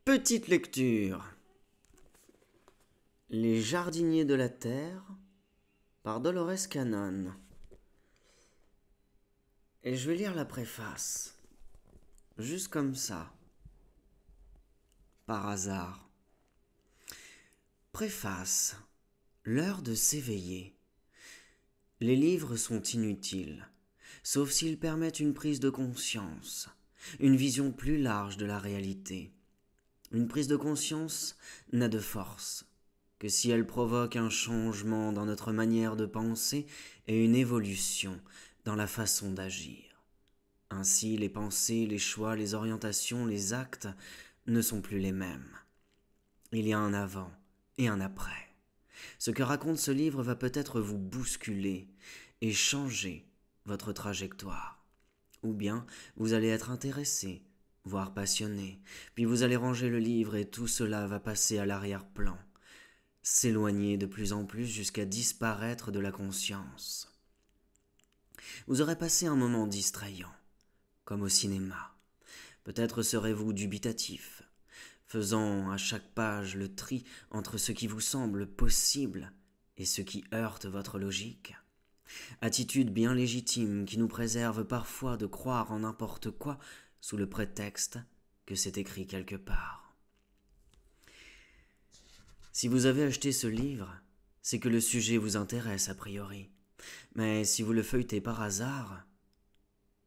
Petite lecture. Les jardiniers de la terre par Dolores Cannon. Et je vais lire la préface. Juste comme ça. Par hasard. Préface. L'heure de s'éveiller. Les livres sont inutiles, sauf s'ils permettent une prise de conscience, une vision plus large de la réalité. Une prise de conscience n'a de force que si elle provoque un changement dans notre manière de penser et une évolution dans la façon d'agir. Ainsi, les pensées, les choix, les orientations, les actes ne sont plus les mêmes. Il y a un avant et un après. Ce que raconte ce livre va peut-être vous bousculer et changer votre trajectoire. Ou bien vous allez être intéressé, voire passionné, puis vous allez ranger le livre et tout cela va passer à l'arrière-plan, s'éloigner de plus en plus jusqu'à disparaître de la conscience. Vous aurez passé un moment distrayant, comme au cinéma. Peut-être serez-vous dubitatif, faisant à chaque page le tri entre ce qui vous semble possible et ce qui heurte votre logique. Attitude bien légitime qui nous préserve parfois de croire en n'importe quoi sous le prétexte que c'est écrit quelque part. Si vous avez acheté ce livre, c'est que le sujet vous intéresse a priori. Mais si vous le feuilletez par hasard,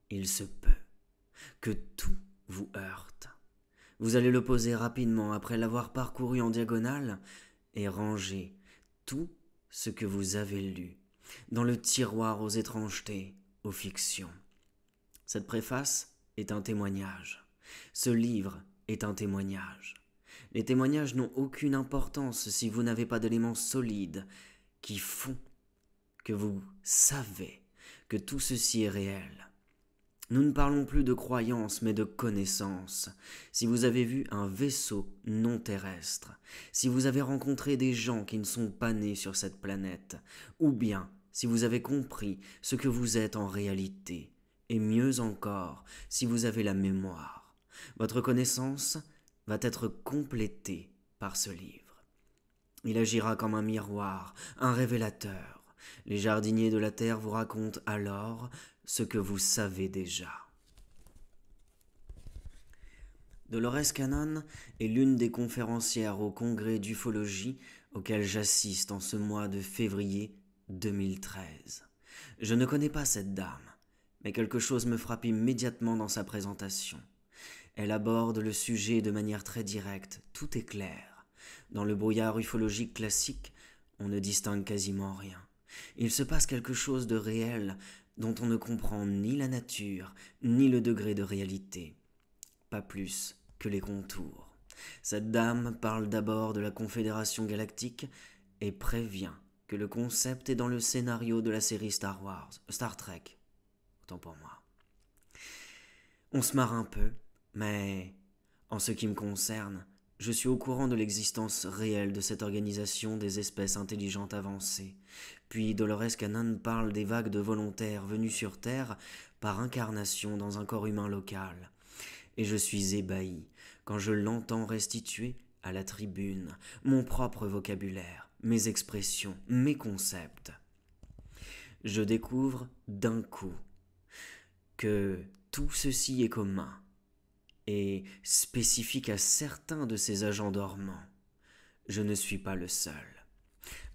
il se peut que tout vous heurte. Vous allez le poser rapidement après l'avoir parcouru en diagonale et ranger tout ce que vous avez lu dans le tiroir aux étrangetés, aux fictions. Cette préface est un témoignage. Ce livre est un témoignage. Les témoignages n'ont aucune importance si vous n'avez pas d'éléments solides qui font que vous savez que tout ceci est réel. Nous ne parlons plus de croyances mais de connaissances. Si vous avez vu un vaisseau non terrestre, si vous avez rencontré des gens qui ne sont pas nés sur cette planète, ou bien si vous avez compris ce que vous êtes en réalité, et mieux encore, si vous avez la mémoire, votre connaissance va être complétée par ce livre. Il agira comme un miroir, un révélateur. Les jardiniers de la terre vous racontent alors ce que vous savez déjà. Dolores Cannon est l'une des conférencières au congrès d'ufologie auquel j'assiste en ce mois de février 2013. Je ne connais pas cette dame, mais quelque chose me frappe immédiatement dans sa présentation. Elle aborde le sujet de manière très directe, tout est clair. Dans le brouillard ufologique classique, on ne distingue quasiment rien. Il se passe quelque chose de réel dont on ne comprend ni la nature, ni le degré de réalité. Pas plus que les contours. Cette dame parle d'abord de la Confédération Galactique et prévient que le concept est dans le scénario de la série Star Trek. Autant pour moi. On se marre un peu, mais en ce qui me concerne, je suis au courant de l'existence réelle de cette organisation des espèces intelligentes avancées. Puis Dolores Cannon parle des vagues de volontaires venus sur Terre par incarnation dans un corps humain local. Et je suis ébahi quand je l'entends restituer à la tribune mon propre vocabulaire, mes expressions, mes concepts. Je découvre d'un coup que tout ceci est commun et spécifique à certains de ces agents dormants. Je ne suis pas le seul.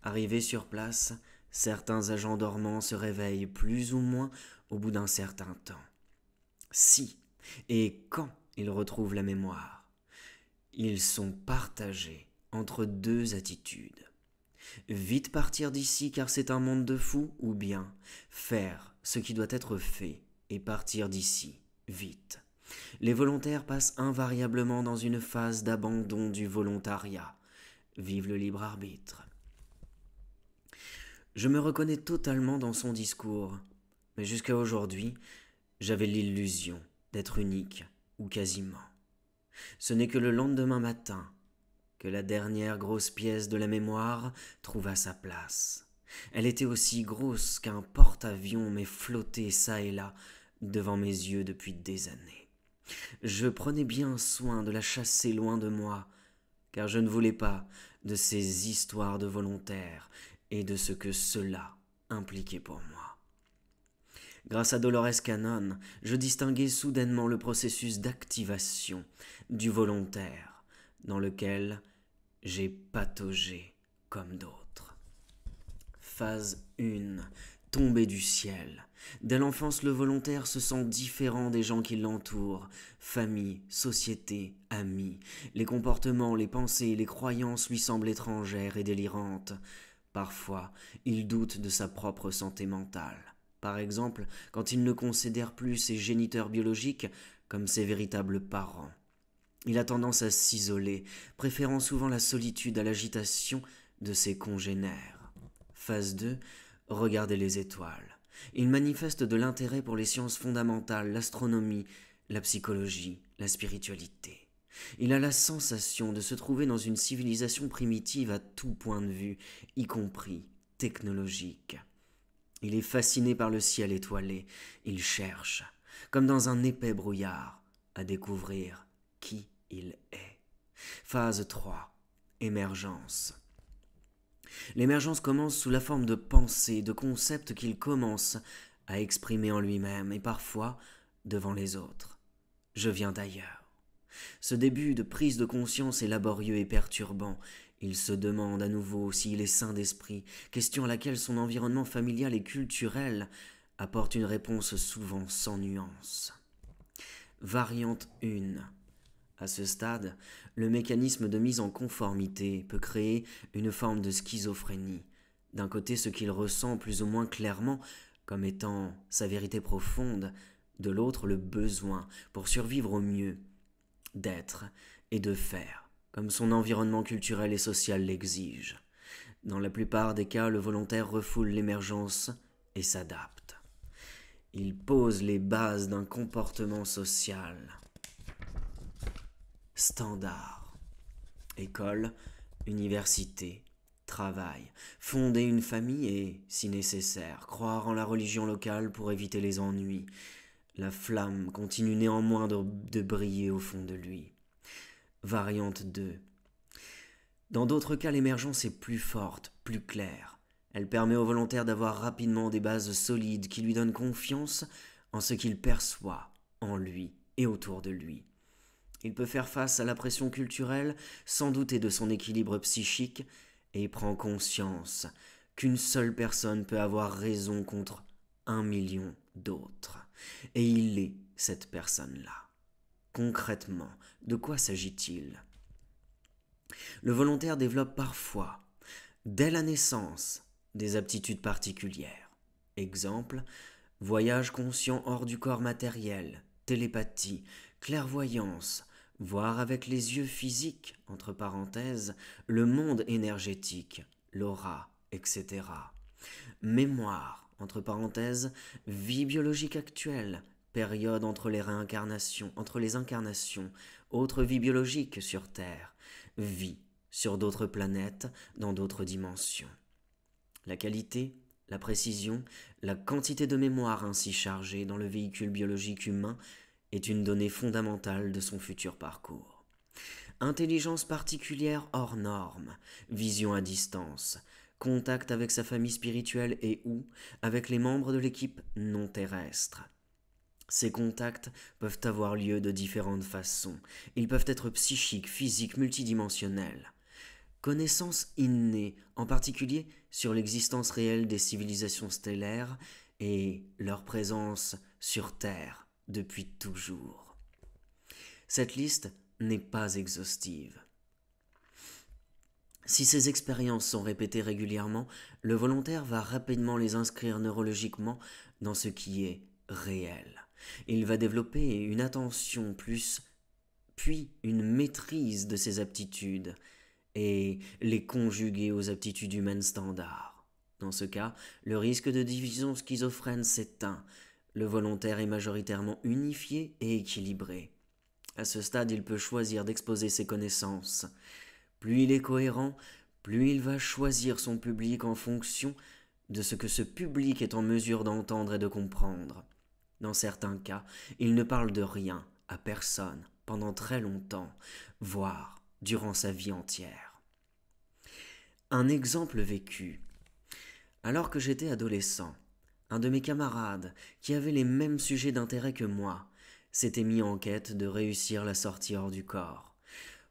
Arrivé sur place, certains agents dormants se réveillent plus ou moins au bout d'un certain temps. Si et quand ils retrouvent la mémoire, ils sont partagés entre deux attitudes. Vite partir d'ici car c'est un monde de fous, ou bien faire ce qui doit être fait et partir d'ici, vite. Les volontaires passent invariablement dans une phase d'abandon du volontariat. Vive le libre arbitre. Je me reconnais totalement dans son discours, mais jusqu'à aujourd'hui, j'avais l'illusion d'être unique, ou quasiment. Ce n'est que le lendemain matin que la dernière grosse pièce de la mémoire trouva sa place. Elle était aussi grosse qu'un porte-avions mais flottait çà et là devant mes yeux depuis des années. Je prenais bien soin de la chasser loin de moi, car je ne voulais pas de ces histoires de volontaires et de ce que cela impliquait pour moi. Grâce à Dolores Cannon, je distinguai soudainement le processus d'activation du volontaire, dans lequel j'ai pataugé comme d'autres. Phase 1. Tombé du ciel. Dès l'enfance, le volontaire se sent différent des gens qui l'entourent. Famille, société, amis. Les comportements, les pensées, les croyances lui semblent étrangères et délirantes. Parfois, il doute de sa propre santé mentale. Par exemple, quand il ne considère plus ses géniteurs biologiques comme ses véritables parents. Il a tendance à s'isoler, préférant souvent la solitude à l'agitation de ses congénères. Phase 2. Regarder les étoiles. Il manifeste de l'intérêt pour les sciences fondamentales, l'astronomie, la psychologie, la spiritualité. Il a la sensation de se trouver dans une civilisation primitive à tout point de vue, y compris technologique. Il est fasciné par le ciel étoilé. Il cherche, comme dans un épais brouillard, à découvrir qui il est. Phase 3. Émergence. L'émergence commence sous la forme de pensées, de concepts qu'il commence à exprimer en lui-même et parfois devant les autres. Je viens d'ailleurs. Ce début de prise de conscience est laborieux et perturbant. Il se demande à nouveau s'il est sain d'esprit, question à laquelle son environnement familial et culturel apporte une réponse souvent sans nuance. Variante 1. À ce stade, le mécanisme de mise en conformité peut créer une forme de schizophrénie. D'un côté, ce qu'il ressent plus ou moins clairement comme étant sa vérité profonde, de l'autre, le besoin, pour survivre au mieux, d'être et de faire, comme son environnement culturel et social l'exige. Dans la plupart des cas, le volontaire refoule l'émergence et s'adapte. Il pose les bases d'un comportement social standard. École, université, travail, fonder une famille et, si nécessaire, croire en la religion locale pour éviter les ennuis. La flamme continue néanmoins de briller au fond de lui. Variante 2. Dans d'autres cas, l'émergence est plus forte, plus claire. Elle permet au volontaire d'avoir rapidement des bases solides qui lui donnent confiance en ce qu'il perçoit en lui et autour de lui. Il peut faire face à la pression culturelle sans douter de son équilibre psychique et prend conscience qu'une seule personne peut avoir raison contre 1 million d'autres. Et il est cette personne-là. Concrètement, de quoi s'agit-il ? Le volontaire développe parfois, dès la naissance, des aptitudes particulières. Exemple, voyage conscient hors du corps matériel, télépathie, clairvoyance, voir avec les yeux physiques, entre parenthèses, le monde énergétique, l'aura, etc. Mémoire, entre parenthèses, vie biologique actuelle, période entre les réincarnations, entre les incarnations, autre vie biologique sur Terre, vie sur d'autres planètes, dans d'autres dimensions. La qualité, la précision, la quantité de mémoire ainsi chargée dans le véhicule biologique humain est une donnée fondamentale de son futur parcours. Intelligence particulière hors norme, vision à distance, contact avec sa famille spirituelle et ou avec les membres de l'équipe non terrestre. Ces contacts peuvent avoir lieu de différentes façons. Ils peuvent être psychiques, physiques, multidimensionnels. Connaissance innée, en particulier sur l'existence réelle des civilisations stellaires et leur présence sur Terre depuis toujours. Cette liste n'est pas exhaustive. Si ces expériences sont répétées régulièrement, le volontaire va rapidement les inscrire neurologiquement dans ce qui est réel. Il va développer une attention puis une maîtrise de ses aptitudes et les conjuguer aux aptitudes humaines standards. Dans ce cas, le risque de division schizophrène s'éteint. Le volontaire est majoritairement unifié et équilibré. À ce stade, il peut choisir d'exposer ses connaissances. Plus il est cohérent, plus il va choisir son public en fonction de ce que ce public est en mesure d'entendre et de comprendre. Dans certains cas, il ne parle de rien à personne pendant très longtemps, voire durant sa vie entière. Un exemple vécu. Alors que j'étais adolescent, un de mes camarades, qui avait les mêmes sujets d'intérêt que moi, s'était mis en quête de réussir la sortie hors du corps.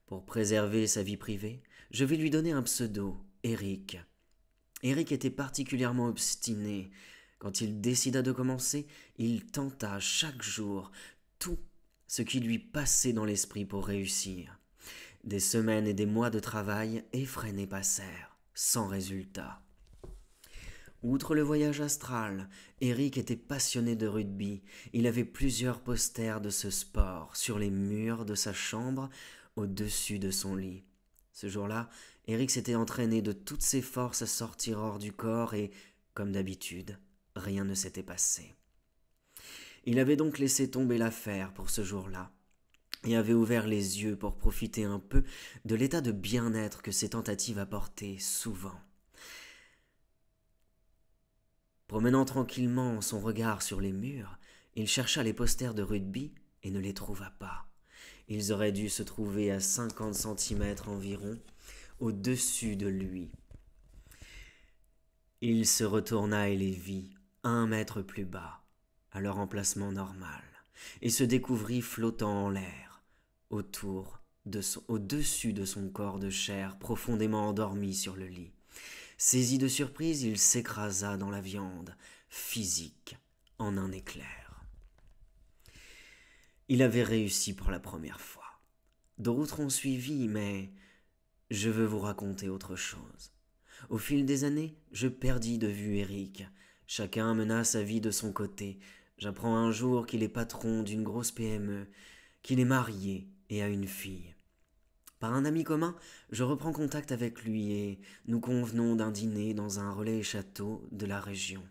Pour préserver sa vie privée, je vais lui donner un pseudo, Eric. Eric était particulièrement obstiné. Quand il décida de commencer, il tenta chaque jour tout ce qui lui passait dans l'esprit pour réussir. Des semaines et des mois de travail effrénés passèrent, sans résultat. Outre le voyage astral, Eric était passionné de rugby. Il avait plusieurs posters de ce sport sur les murs de sa chambre, au-dessus de son lit. Ce jour-là, Eric s'était entraîné de toutes ses forces à sortir hors du corps et, comme d'habitude, rien ne s'était passé. Il avait donc laissé tomber l'affaire pour ce jour-là et avait ouvert les yeux pour profiter un peu de l'état de bien-être que ses tentatives apportaient souvent. Promenant tranquillement son regard sur les murs, il chercha les posters de rugby et ne les trouva pas. Ils auraient dû se trouver à 50 centimètres environ, au-dessus de lui. Il se retourna et les vit, 1 mètre plus bas, à leur emplacement normal, et se découvrit flottant en l'air, au-dessus de son corps de chair profondément endormi sur le lit. Saisi de surprise, il s'écrasa dans la viande, physique, en un éclair. Il avait réussi pour la première fois. D'autres ont suivi, mais je veux vous raconter autre chose. Au fil des années, je perdis de vue Eric. Chacun mena sa vie de son côté. J'apprends un jour qu'il est patron d'une grosse PME, qu'il est marié et a une fille. Par un ami commun, je reprends contact avec lui et nous convenons d'un dîner dans un relais château de la région,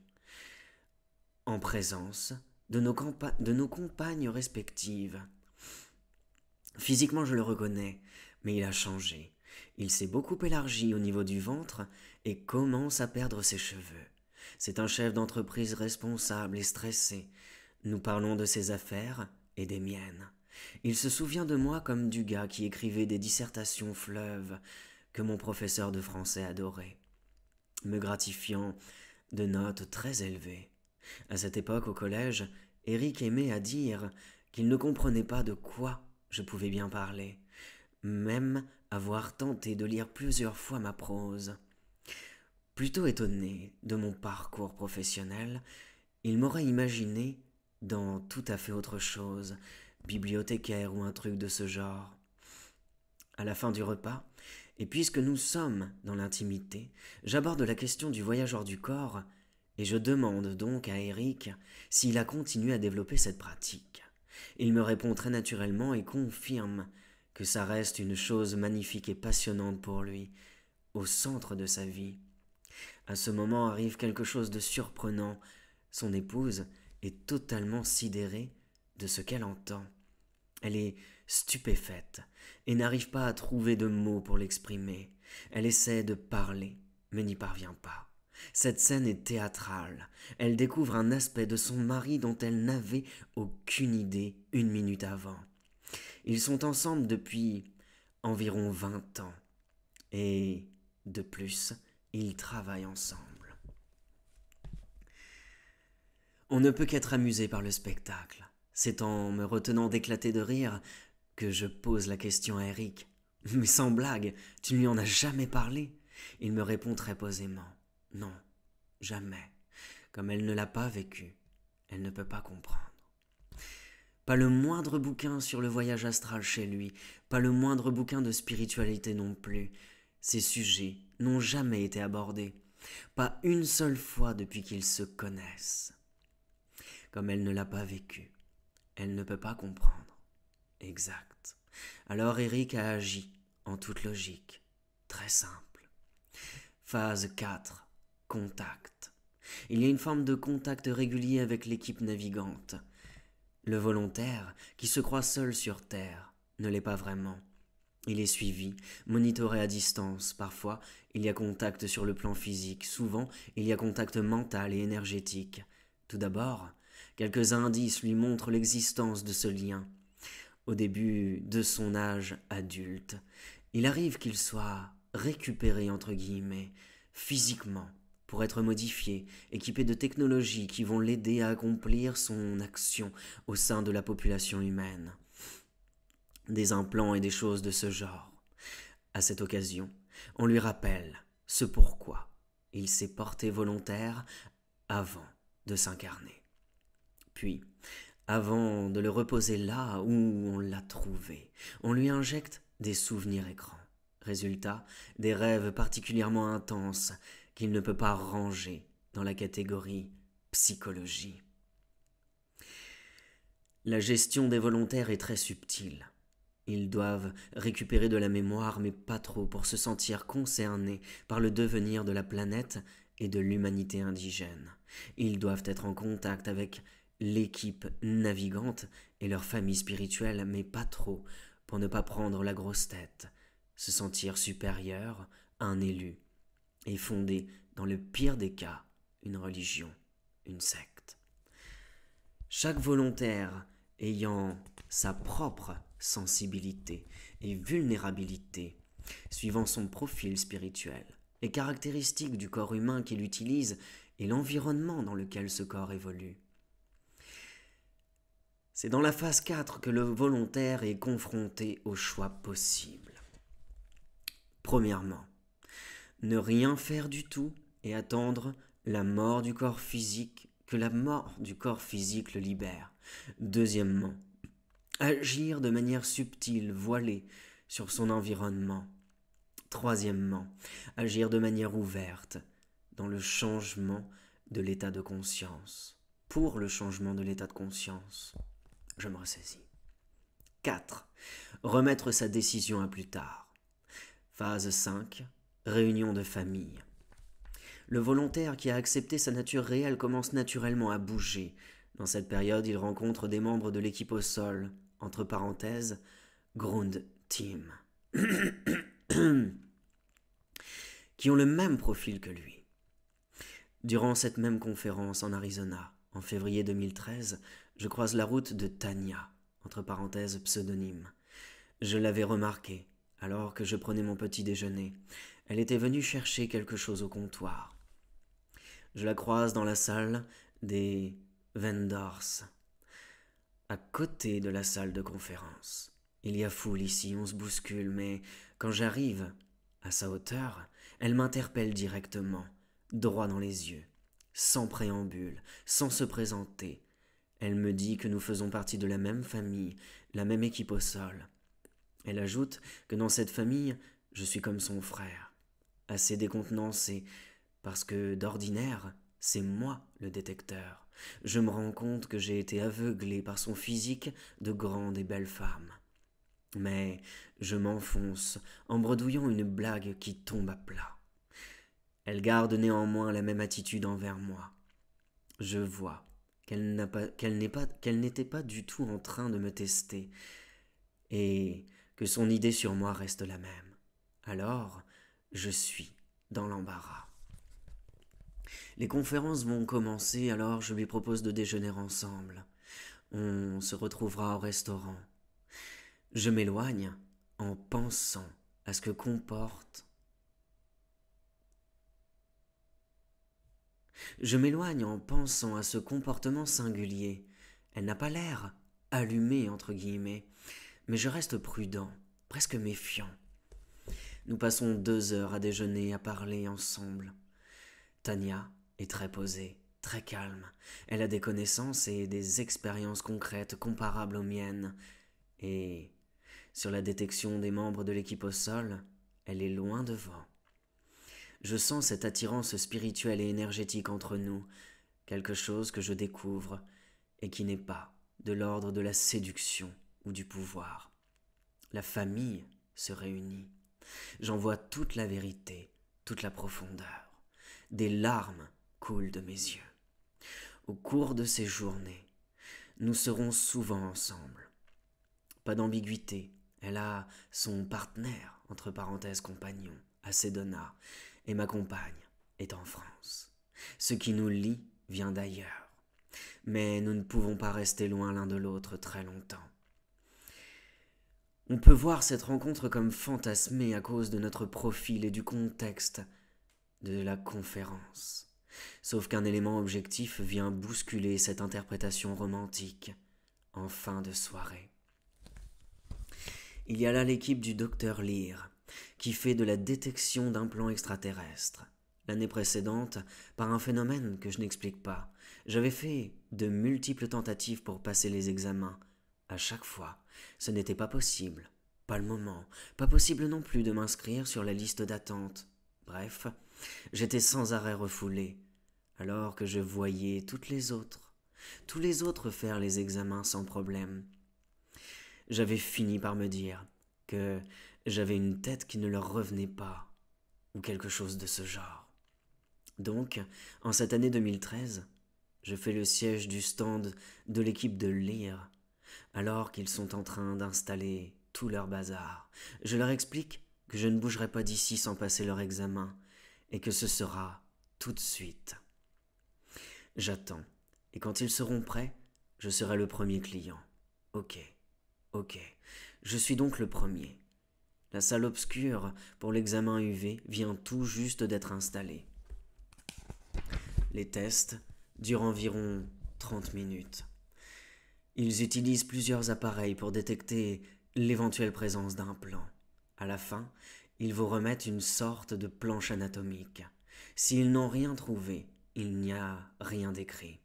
en présence de nos compagnes respectives. Physiquement, je le reconnais, mais il a changé. Il s'est beaucoup élargi au niveau du ventre et commence à perdre ses cheveux. C'est un chef d'entreprise responsable et stressé. Nous parlons de ses affaires et des miennes. Il se souvient de moi comme du gars qui écrivait des dissertations fleuves que mon professeur de français adorait, me gratifiant de notes très élevées. À cette époque, au collège, Eric aimait à dire qu'il ne comprenait pas de quoi je pouvais bien parler, même avoir tenté de lire plusieurs fois ma prose. Plutôt étonné de mon parcours professionnel, il m'aurait imaginé dans tout à fait autre chose, bibliothécaire ou un truc de ce genre. À la fin du repas, et puisque nous sommes dans l'intimité, j'aborde la question du voyage hors du corps et je demande donc à Eric s'il a continué à développer cette pratique. Il me répond très naturellement et confirme que ça reste une chose magnifique et passionnante pour lui, au centre de sa vie. À ce moment arrive quelque chose de surprenant. Son épouse est totalement sidérée de ce qu'elle entend. Elle est stupéfaite et n'arrive pas à trouver de mots pour l'exprimer. Elle essaie de parler, mais n'y parvient pas. Cette scène est théâtrale. Elle découvre un aspect de son mari dont elle n'avait aucune idée 1 minute avant. Ils sont ensemble depuis environ 20 ans. Et, de plus, ils travaillent ensemble. On ne peut qu'être amusé par le spectacle. C'est en me retenant d'éclater de rire que je pose la question à Eric. « Mais sans blague, tu ne lui en as jamais parlé ?» Il me répond très posément. « Non, jamais. Comme elle ne l'a pas vécu, elle ne peut pas comprendre. » Pas le moindre bouquin sur le voyage astral chez lui, pas le moindre bouquin de spiritualité non plus. Ces sujets n'ont jamais été abordés, pas une seule fois depuis qu'ils se connaissent. Comme elle ne l'a pas vécu, elle ne peut pas comprendre. Exact. Alors Eric a agi, en toute logique. Très simple. Phase 4. Contact. Il y a une forme de contact régulier avec l'équipe navigante. Le volontaire, qui se croit seul sur Terre, ne l'est pas vraiment. Il est suivi, monitoré à distance. Parfois, il y a contact sur le plan physique. Souvent, il y a contact mental et énergétique. Tout d'abord, quelques indices lui montrent l'existence de ce lien. Au début de son âge adulte, il arrive qu'il soit récupéré entre guillemets physiquement pour être modifié, équipé de technologies qui vont l'aider à accomplir son action au sein de la population humaine. Des implants et des choses de ce genre. À cette occasion, on lui rappelle ce pourquoi il s'est porté volontaire avant de s'incarner. Puis, avant de le reposer là où on l'a trouvé, on lui injecte des souvenirs écrans. Résultat, des rêves particulièrement intenses qu'il ne peut pas ranger dans la catégorie psychologie. La gestion des volontaires est très subtile. Ils doivent récupérer de la mémoire, mais pas trop, pour se sentir concernés par le devenir de la planète et de l'humanité indigène. Ils doivent être en contact avec l'équipe navigante et leur famille spirituelle, mais pas trop, pour ne pas prendre la grosse tête, se sentir supérieur à un élu, et fonder, dans le pire des cas, une religion, une secte. Chaque volontaire ayant sa propre sensibilité et vulnérabilité, suivant son profil spirituel, les caractéristiques du corps humain qu'il utilise et l'environnement dans lequel ce corps évolue. C'est dans la phase 4 que le volontaire est confronté au choix possible. Premièrement, ne rien faire du tout et attendre la mort du corps physique, que la mort du corps physique le libère. Deuxièmement, agir de manière subtile, voilée, sur son environnement. Troisièmement, agir de manière ouverte, dans le changement de l'état de conscience. Pour le changement de l'état de conscience. Je me ressaisis. 4. Remettre sa décision à plus tard. Phase 5. Réunion de famille. Le volontaire qui a accepté sa nature réelle commence naturellement à bouger. Dans cette période, il rencontre des membres de l'équipe au sol, entre parenthèses, Ground Team, qui ont le même profil que lui. Durant cette même conférence en Arizona, en février 2013, je croise la route de Tania, entre parenthèses pseudonyme. Je l'avais remarquée, alors que je prenais mon petit déjeuner. Elle était venue chercher quelque chose au comptoir. Je la croise dans la salle des vendors, à côté de la salle de conférence. Il y a foule ici, on se bouscule, mais quand j'arrive à sa hauteur, elle m'interpelle directement, droit dans les yeux, sans préambule, sans se présenter. Elle me dit que nous faisons partie de la même famille, la même équipe au sol. Elle ajoute que dans cette famille, je suis comme son frère, assez décontenancé, parce que d'ordinaire, c'est moi le détecteur. Je me rends compte que j'ai été aveuglé par son physique de grande et belle femme. Mais je m'enfonce en bredouillant une blague qui tombe à plat. Elle garde néanmoins la même attitude envers moi. Je vois qu'elle n'était pas du tout en train de me tester, et que son idée sur moi reste la même. Alors, je suis dans l'embarras. Les conférences vont commencer, alors je lui propose de déjeuner ensemble. On se retrouvera au restaurant. Je m'éloigne en pensant à ce que comporte. Je m'éloigne en pensant à ce comportement singulier. Elle n'a pas l'air allumée, entre guillemets, mais je reste prudent, presque méfiant. Nous passons 2 heures à déjeuner, à parler ensemble. Tania est très posée, très calme. Elle a des connaissances et des expériences concrètes comparables aux miennes. Et sur la détection des membres de l'équipe au sol, elle est loin devant. Je sens cette attirance spirituelle et énergétique entre nous, quelque chose que je découvre et qui n'est pas de l'ordre de la séduction ou du pouvoir. La famille se réunit. J'en vois toute la vérité, toute la profondeur. Des larmes coulent de mes yeux. Au cours de ces journées, nous serons souvent ensemble. Pas d'ambiguïté, elle a son partenaire, entre parenthèses compagnon, à Sedona, et ma compagne est en France. Ce qui nous lie vient d'ailleurs, mais nous ne pouvons pas rester loin l'un de l'autre très longtemps. On peut voir cette rencontre comme fantasmée à cause de notre profil et du contexte de la conférence. Sauf qu'un élément objectif vient bousculer cette interprétation romantique en fin de soirée. Il y a là l'équipe du docteur Lear, qui fait de la détection d'implants extraterrestres. L'année précédente, par un phénomène que je n'explique pas, j'avais fait de multiples tentatives pour passer les examens. À chaque fois, ce n'était pas possible. Pas le moment. Pas possible non plus de m'inscrire sur la liste d'attente. Bref, j'étais sans arrêt refoulé, alors que je voyais tous les autres faire les examens sans problème. J'avais fini par me dire que j'avais une tête qui ne leur revenait pas, ou quelque chose de ce genre. Donc, en cette année 2013, je fais le siège du stand de l'équipe de Lear, alors qu'ils sont en train d'installer tout leur bazar. Je leur explique que je ne bougerai pas d'ici sans passer leur examen, et que ce sera tout de suite. J'attends, et quand ils seront prêts, je serai le premier client. Ok, je suis donc le premier. La salle obscure pour l'examen UV vient tout juste d'être installée. Les tests durent environ 30 minutes. Ils utilisent plusieurs appareils pour détecter l'éventuelle présence d'implants. À la fin, ils vous remettent une sorte de planche anatomique. S'ils n'ont rien trouvé, il n'y a rien d'écrit.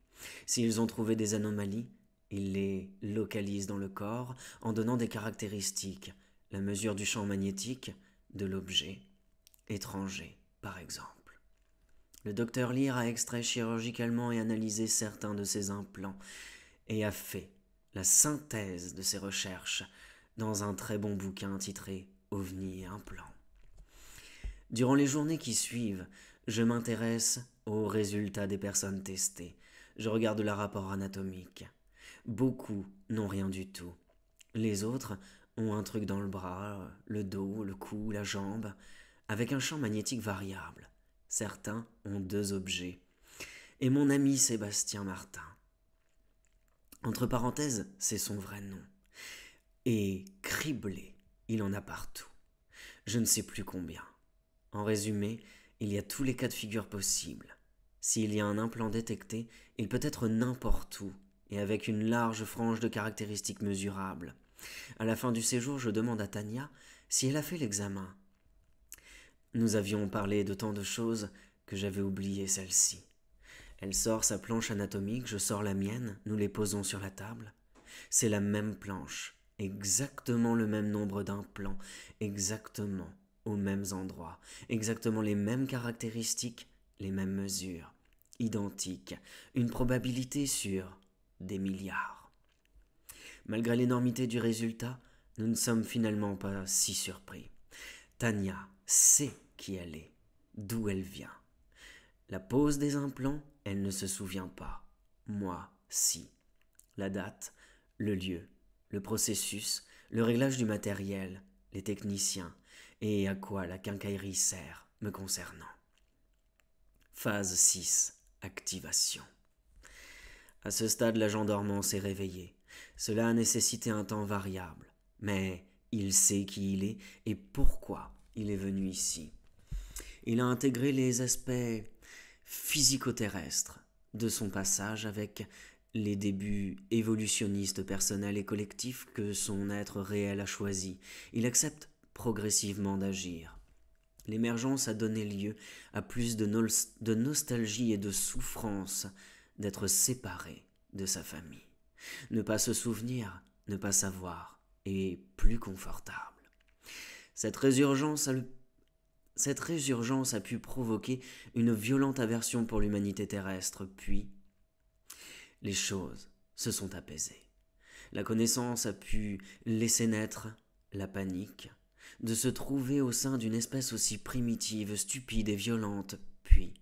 S'ils ont trouvé des anomalies, ils les localisent dans le corps en donnant des caractéristiques, la mesure du champ magnétique de l'objet étranger, par exemple. Le docteur Lear a extrait chirurgicalement et analysé certains de ces implants et a fait la synthèse de ses recherches dans un très bon bouquin titré OVNI et implants. Durant les journées qui suivent, je m'intéresse aux résultats des personnes testées. Je regarde le rapport anatomique. Beaucoup n'ont rien du tout. Les autres ont un truc dans le bras, le dos, le cou, la jambe, avec un champ magnétique variable. Certains ont 2 objets. Et mon ami Sébastien Martin. Entre parenthèses, c'est son vrai nom. Et criblé, il en a partout. Je ne sais plus combien. En résumé, il y a tous les cas de figure possibles. S'il y a un implant détecté, il peut être n'importe où, et avec une large frange de caractéristiques mesurables. À la fin du séjour, je demande à Tania si elle a fait l'examen. Nous avions parlé de tant de choses que j'avais oublié celle-ci. Elle sort sa planche anatomique, je sors la mienne, nous les posons sur la table. C'est la même planche, exactement le même nombre d'implants, exactement aux mêmes endroits, exactement les mêmes caractéristiques, les mêmes mesures, identiques, une probabilité sur des milliards. Malgré l'énormité du résultat, nous ne sommes finalement pas si surpris. Tania sait qui elle est, d'où elle vient. La pose des implants, elle ne se souvient pas. Moi, si. La date, le lieu, le processus, le réglage du matériel, les techniciens, et à quoi la quincaillerie sert me concernant. Phase 6. Activation. À ce stade, l'agent dormant s'est réveillé. Cela a nécessité un temps variable, mais il sait qui il est et pourquoi il est venu ici. Il a intégré les aspects physico-terrestres de son passage avec les débuts évolutionnistes personnels et collectifs que son être réel a choisi. Il accepte progressivement d'agir. L'émergence a donné lieu à plus de nostalgie et de souffrance d'être séparé de sa famille. Ne pas se souvenir, ne pas savoir, est plus confortable. Cette résurgence a pu provoquer une violente aversion pour l'humanité terrestre, puis les choses se sont apaisées. La connaissance a pu laisser naître la panique de se trouver au sein d'une espèce aussi primitive, stupide et violente, puis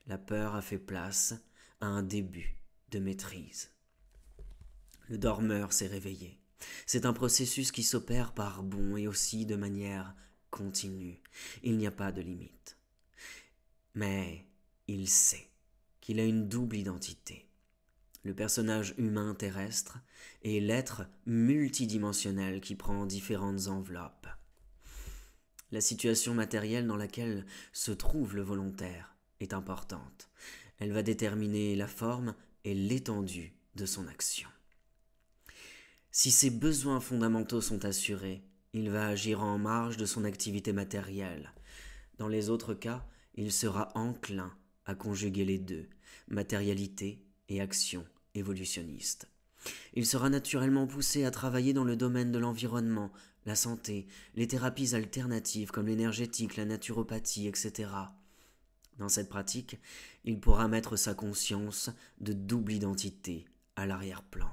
la peur a fait place à un début de maîtrise. Le dormeur s'est réveillé. C'est un processus qui s'opère par bonds et aussi de manière continue. Il n'y a pas de limite. Mais il sait qu'il a une double identité. le personnage humain terrestre et l'être multidimensionnel qui prend différentes enveloppes. La situation matérielle dans laquelle se trouve le volontaire est importante. Elle va déterminer la forme et l'étendue de son action. Si ses besoins fondamentaux sont assurés, il va agir en marge de son activité matérielle. Dans les autres cas, il sera enclin à conjuguer les deux, matérialité et action évolutionniste. Il sera naturellement poussé à travailler dans le domaine de l'environnement, la santé, les thérapies alternatives comme l'énergétique, la naturopathie, etc. Dans cette pratique, il pourra mettre sa conscience de double identité à l'arrière-plan.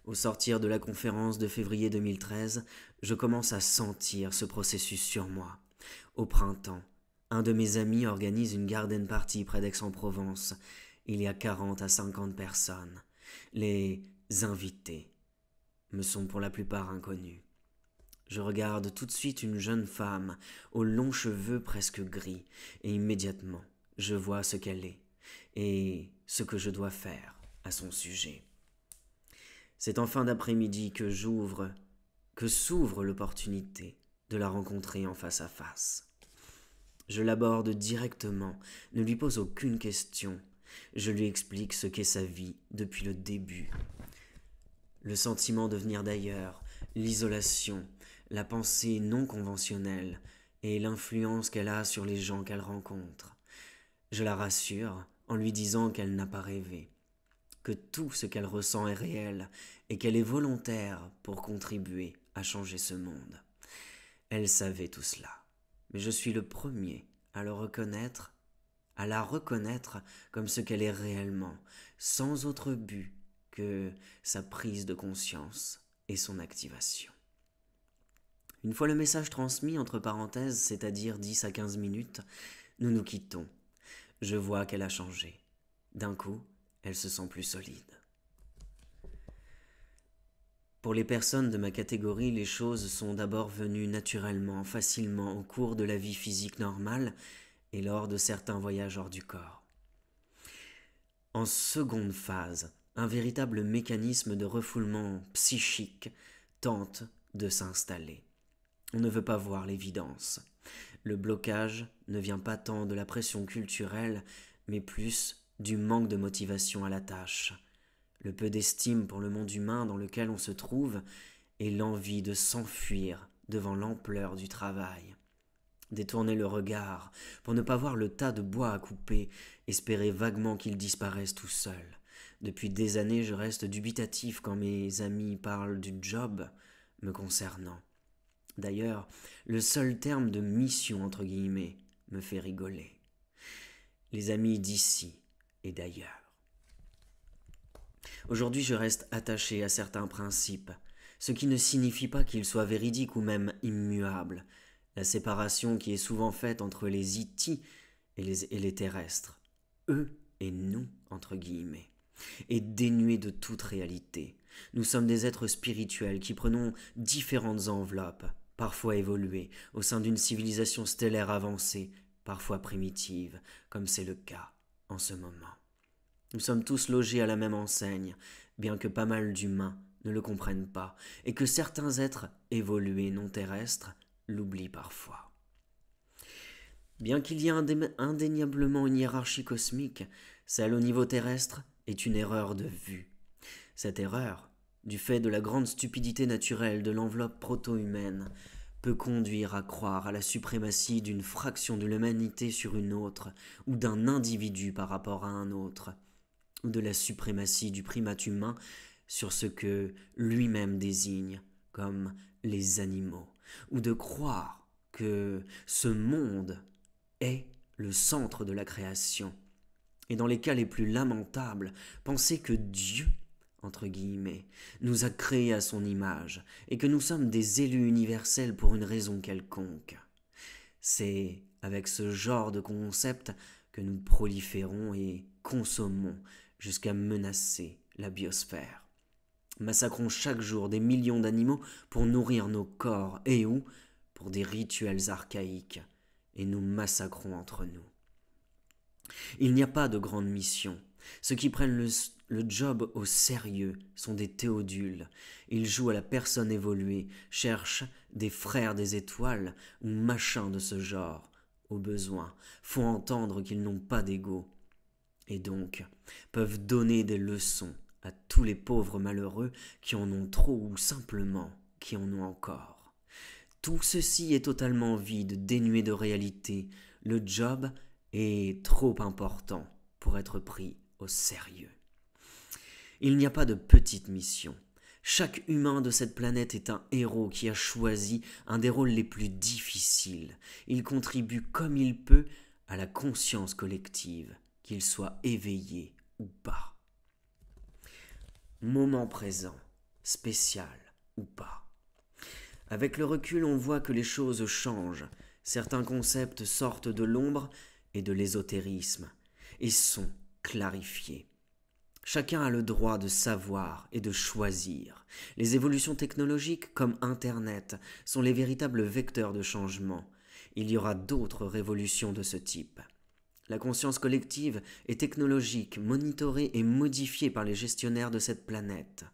Au sortir de la conférence de février 2013, je commence à sentir ce processus sur moi. Au printemps, un de mes amis organise une garden party près d'Aix-en-Provence. Il y a 40 à 50 personnes. Les invités me sont pour la plupart inconnus. Je regarde tout de suite une jeune femme aux longs cheveux presque gris et immédiatement je vois ce qu'elle est et ce que je dois faire à son sujet. C'est en fin d'après-midi que s'ouvre l'opportunité de la rencontrer en face à face. Je l'aborde directement, ne lui pose aucune question. Je lui explique ce qu'est sa vie depuis le début. Le sentiment de venir d'ailleurs, l'isolation, la pensée non conventionnelle et l'influence qu'elle a sur les gens qu'elle rencontre. Je la rassure en lui disant qu'elle n'a pas rêvé, que tout ce qu'elle ressent est réel et qu'elle est volontaire pour contribuer à changer ce monde. Elle savait tout cela, mais je suis le premier à la reconnaître comme ce qu'elle est réellement, sans autre but que sa prise de conscience et son activation. Une fois le message transmis, entre parenthèses, c'est-à-dire 10 à 15 minutes, nous nous quittons. Je vois qu'elle a changé. D'un coup, elle se sent plus solide. Pour les personnes de ma catégorie, les choses sont d'abord venues naturellement, facilement, au cours de la vie physique normale et lors de certains voyages hors du corps. En seconde phase, un véritable mécanisme de refoulement psychique tente de s'installer. On ne veut pas voir l'évidence. Le blocage ne vient pas tant de la pression culturelle, mais plus du manque de motivation à la tâche. Le peu d'estime pour le monde humain dans lequel on se trouve et l'envie de s'enfuir devant l'ampleur du travail. Détourner le regard pour ne pas voir le tas de bois à couper, espérer vaguement qu'il disparaisse tout seul. Depuis des années, je reste dubitatif quand mes amis parlent du job me concernant. D'ailleurs, le seul terme de mission entre guillemets me fait rigoler. Les amis d'ici et d'ailleurs. Aujourd'hui, je reste attaché à certains principes, ce qui ne signifie pas qu'ils soient véridiques ou même immuables. La séparation qui est souvent faite entre les itis et les terrestres, eux et nous, entre guillemets, est dénuée de toute réalité. Nous sommes des êtres spirituels qui prenons différentes enveloppes, parfois évoluées, au sein d'une civilisation stellaire avancée, parfois primitive, comme c'est le cas en ce moment. Nous sommes tous logés à la même enseigne, bien que pas mal d'humains ne le comprennent pas, et que certains êtres évolués non terrestres l'oublient parfois. Bien qu'il y ait indéniablement une hiérarchie cosmique, celle au niveau terrestre est une erreur de vue. Cette erreur, du fait de la grande stupidité naturelle de l'enveloppe proto-humaine, peut conduire à croire à la suprématie d'une fraction de l'humanité sur une autre, ou d'un individu par rapport à un autre, ou de la suprématie du primate humain sur ce que lui-même désigne comme les animaux, ou de croire que ce monde est le centre de la création. Et dans les cas les plus lamentables, penser que Dieu, entre guillemets, nous a créés à son image et que nous sommes des élus universels pour une raison quelconque. C'est avec ce genre de concept que nous proliférons et consommons jusqu'à menacer la biosphère. Massacrons chaque jour des millions d'animaux pour nourrir nos corps et ou pour des rituels archaïques, et nous massacrons entre nous. Il n'y a pas de grande mission. Ceux qui prennent le job au sérieux sont des théodules. Ils jouent à la personne évoluée, cherchent des frères des étoiles ou machins de ce genre. Au besoin, font entendre qu'ils n'ont pas d'ego. Et donc, peuvent donner des leçons à tous les pauvres malheureux qui en ont trop ou simplement qui en ont encore. Tout ceci est totalement vide, dénué de réalité. Le job est trop important pour être pris au sérieux. Il n'y a pas de petite mission. Chaque humain de cette planète est un héros qui a choisi un des rôles les plus difficiles. Il contribue comme il peut à la conscience collective, qu'il soit éveillé ou pas. Moment présent, spécial ou pas. Avec le recul, on voit que les choses changent. Certains concepts sortent de l'ombre et de l'ésotérisme et sont clarifiés. Chacun a le droit de savoir et de choisir. Les évolutions technologiques comme Internet sont les véritables vecteurs de changement. Il y aura d'autres révolutions de ce type. La conscience collective est technologique, monitorée et modifiée par les gestionnaires de cette planète.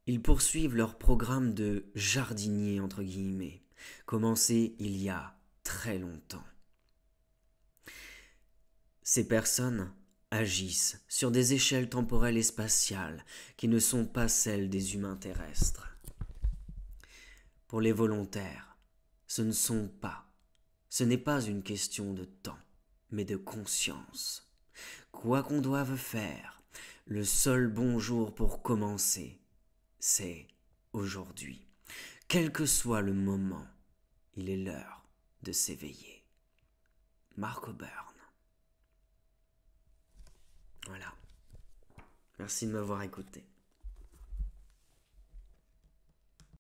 Ils poursuivent leur programme de jardinier, entre guillemets, commencé il y a très longtemps. Ces personnes agissent sur des échelles temporelles et spatiales qui ne sont pas celles des humains terrestres. Pour les volontaires, ce n'est pas une question de temps, mais de conscience. Quoi qu'on doive faire, le seul bon jour pour commencer, c'est aujourd'hui. Quel que soit le moment, il est l'heure de s'éveiller. Mark O'Byrne. Voilà. Merci de m'avoir écouté.